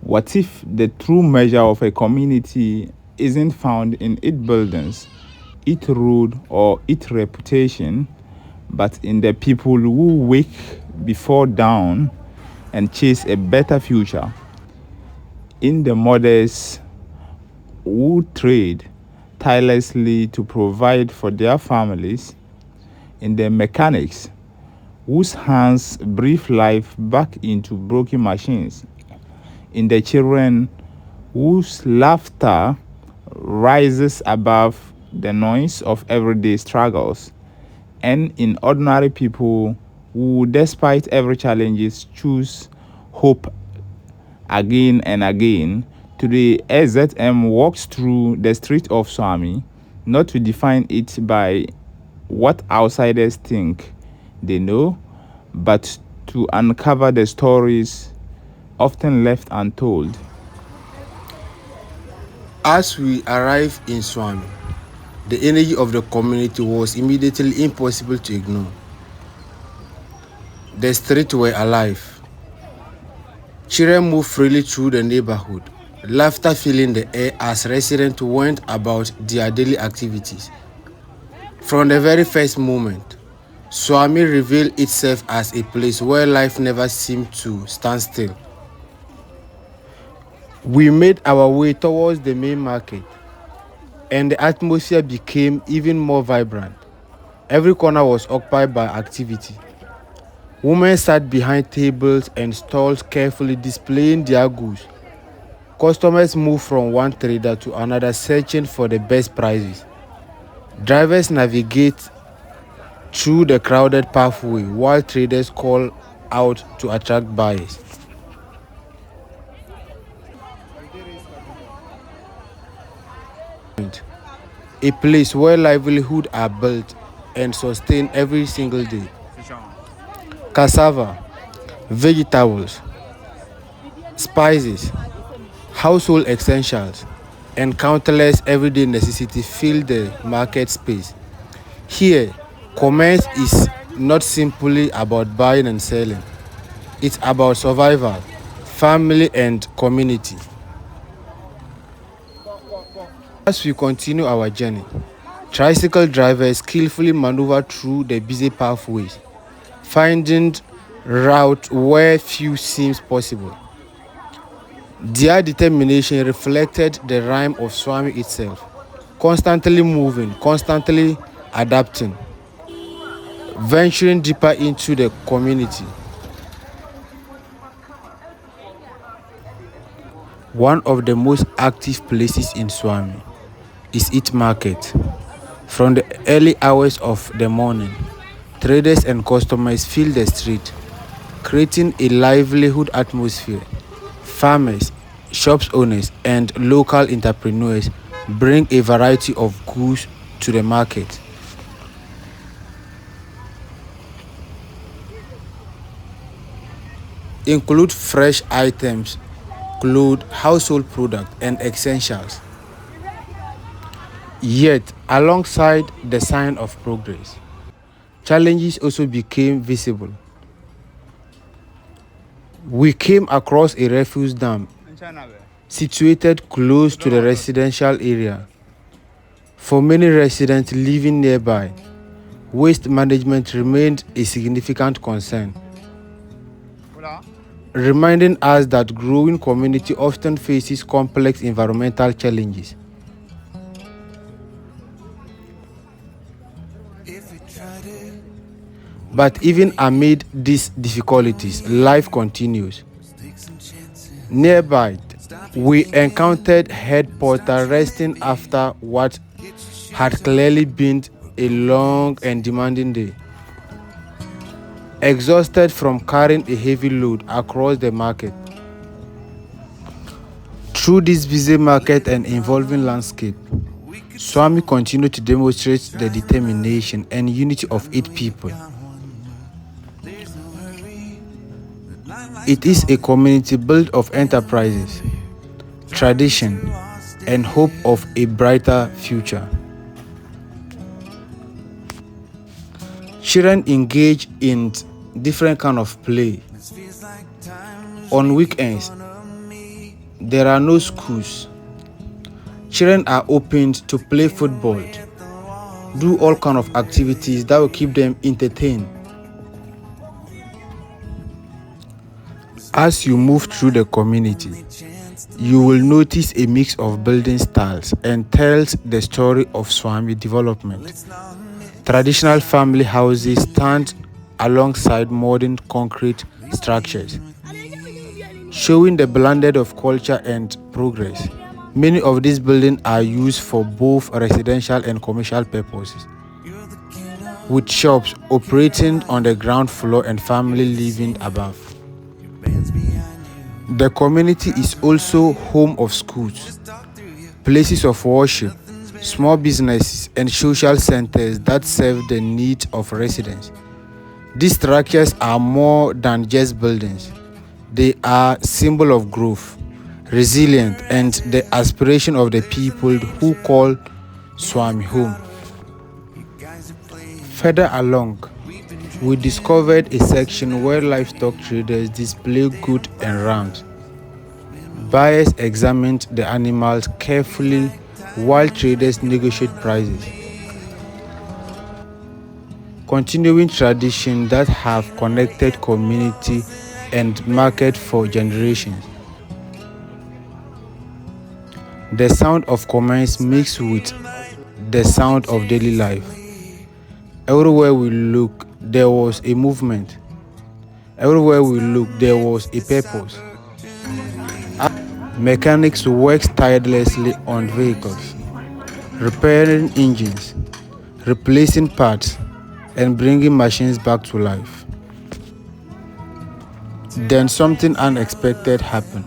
What if the true measure of a community isn't found in its buildings, its road, or its reputation, but in the people who wake before dawn and chase a better future, in the mothers who trade tirelessly to provide for their families, in the mechanics whose hands breathe life back into broken machines, in the children whose laughter rises above the noise of everyday struggles, and in ordinary people who, despite every challenge, choose hope again and again. Today, SZM walks through the street of Suame, not to define it by what outsiders think they know, but to uncover the stories often left untold. As we arrived in Suame, the energy of the community was immediately impossible to ignore. The streets were alive. Children moved freely through the neighborhood, laughter filling the air as residents went about their daily activities. From the very first moment, Suame revealed itself as a place where life never seemed to stand still. We made our way towards the main market, and the atmosphere became even more vibrant. Every corner was occupied by activity. Women sat behind tables and stalls carefully displaying their goods. Customers moved from one trader to another searching for the best prices. Drivers navigate through the crowded pathway while traders call out to attract buyers. A place where livelihoods are built and sustained every single day. Cassava, vegetables, spices, household essentials, and countless everyday necessities fill the market space. Here, commerce is not simply about buying and selling. It's about survival, family, and community. As we continue our journey, tricycle drivers skillfully maneuver through the busy pathways, finding routes where few seems possible. Their determination reflected the rhyme of Suame itself, constantly moving, constantly adapting, venturing deeper into the community. One of the most active places in Suame is its market. From the early hours of the morning, traders and customers fill the street, creating a livelihood atmosphere. Farmers, shop owners, and local entrepreneurs bring a variety of goods to the market. Include fresh items, clothes, household products, and essentials. Yet, alongside the sign of progress, challenges also became visible. We came across a refuse dump situated close to the residential area. For many residents living nearby, waste management remained a significant concern, reminding us that growing community often faces complex environmental challenges. But even amid these difficulties, life continues. Nearby, we encountered head porter resting after what had clearly been a long and demanding day. Exhausted from carrying a heavy load across the market. Through this busy market and evolving landscape, Suame continued to demonstrate the determination and unity of its people. It is a community built of enterprises, tradition, and hope of a brighter future. Children engage in different kind of play. On weekends, There are no schools. Children are opened to play football, do all kind of activities that will keep them entertained. As you move through the community, you will notice a mix of building styles and tells the story of Suame development. Traditional family houses stand alongside modern concrete structures, showing the blended of culture and progress. Many of these buildings are used for both residential and commercial purposes, with shops operating on the ground floor and family living above. The community is also home of schools, places of worship, small businesses, and social centers that serve the needs of residents. These structures are more than just buildings. They are symbol of growth, resilience, and the aspiration of the people who call Suame home. Further along, we discovered a section where livestock traders display goods and rams. Buyers examined the animals carefully while traders negotiate prices. Continuing tradition that have connected community and market for generations. The sound of commerce mixed with the sound of daily life. Everywhere we look, there was a movement. Everywhere we look, there was a purpose. Mechanics worked tirelessly on vehicles, repairing engines, replacing parts, and bringing machines back to life. Then something unexpected happened.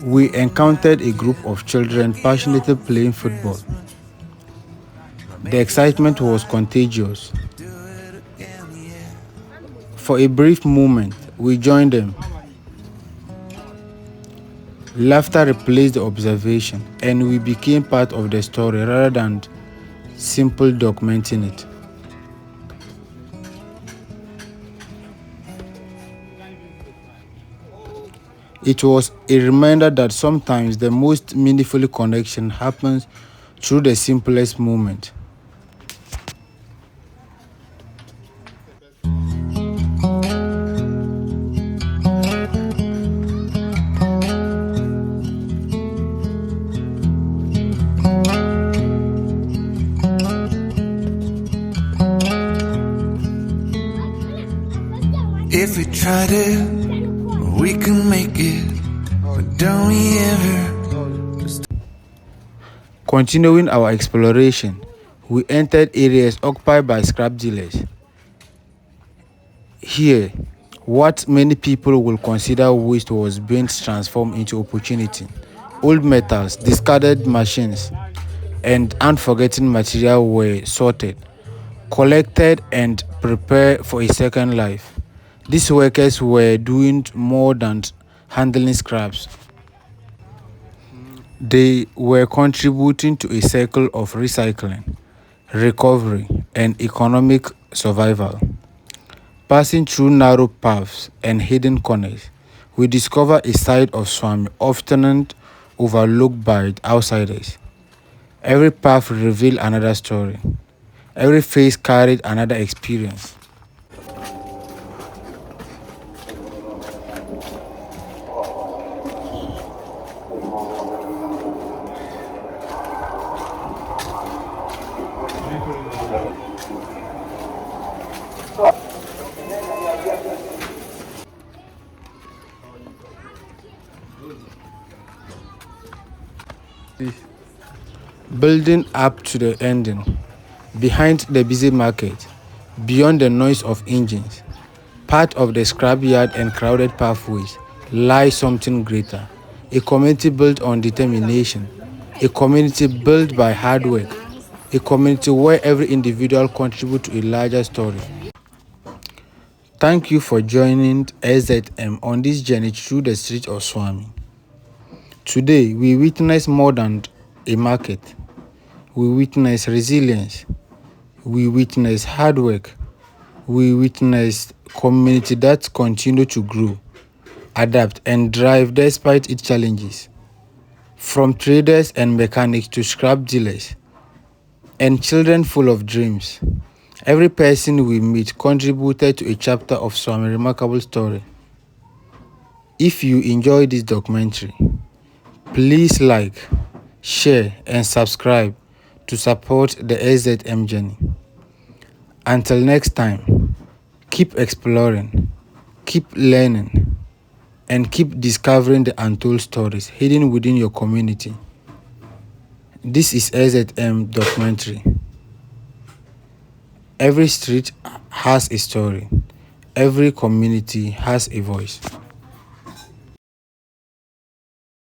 We encountered a group of children passionately playing football. The excitement was contagious. For a brief moment, we joined them. Laughter replaced the observation, and we became part of the story rather than simply documenting it. It was a reminder that sometimes the most meaningful connection happens through the simplest moment. If we tried it, we can make it, but don't we ever? Continuing our exploration, we entered areas occupied by scrap dealers. Here, what many people will consider waste was being transformed into opportunity. Old metals, discarded machines, and unforgotten material were sorted, collected, and prepared for a second life. These workers were doing more than handling scraps. They were contributing to a cycle of recycling, recovery, and economic survival. Passing through narrow paths and hidden corners, we discover a side of Suame often overlooked by outsiders. Every path revealed another story. Every face carried another experience. Building up to the ending, behind the busy market, beyond the noise of engines, part of the scrapyard and crowded pathways, lies something greater. A community built on determination, a community built by hard work, a community where every individual contributes to a larger story. Thank you for joining SZM on this journey through the streets of Suame. Today, we witness more than a market. We witness resilience. We witness hard work. We witness community that continue to grow. adapt, and thrive despite its challenges. From traders and mechanics to scrap dealers and children full of dreams, every person we meet contributed to a chapter of Suame's remarkable story. If you enjoyed this documentary, please like, share, and subscribe to support the SZM journey. Until next time, keep exploring, keep learning, and keep discovering the untold stories hidden within your community. This is SZM Documentary. Every street has a story. Every community has a voice.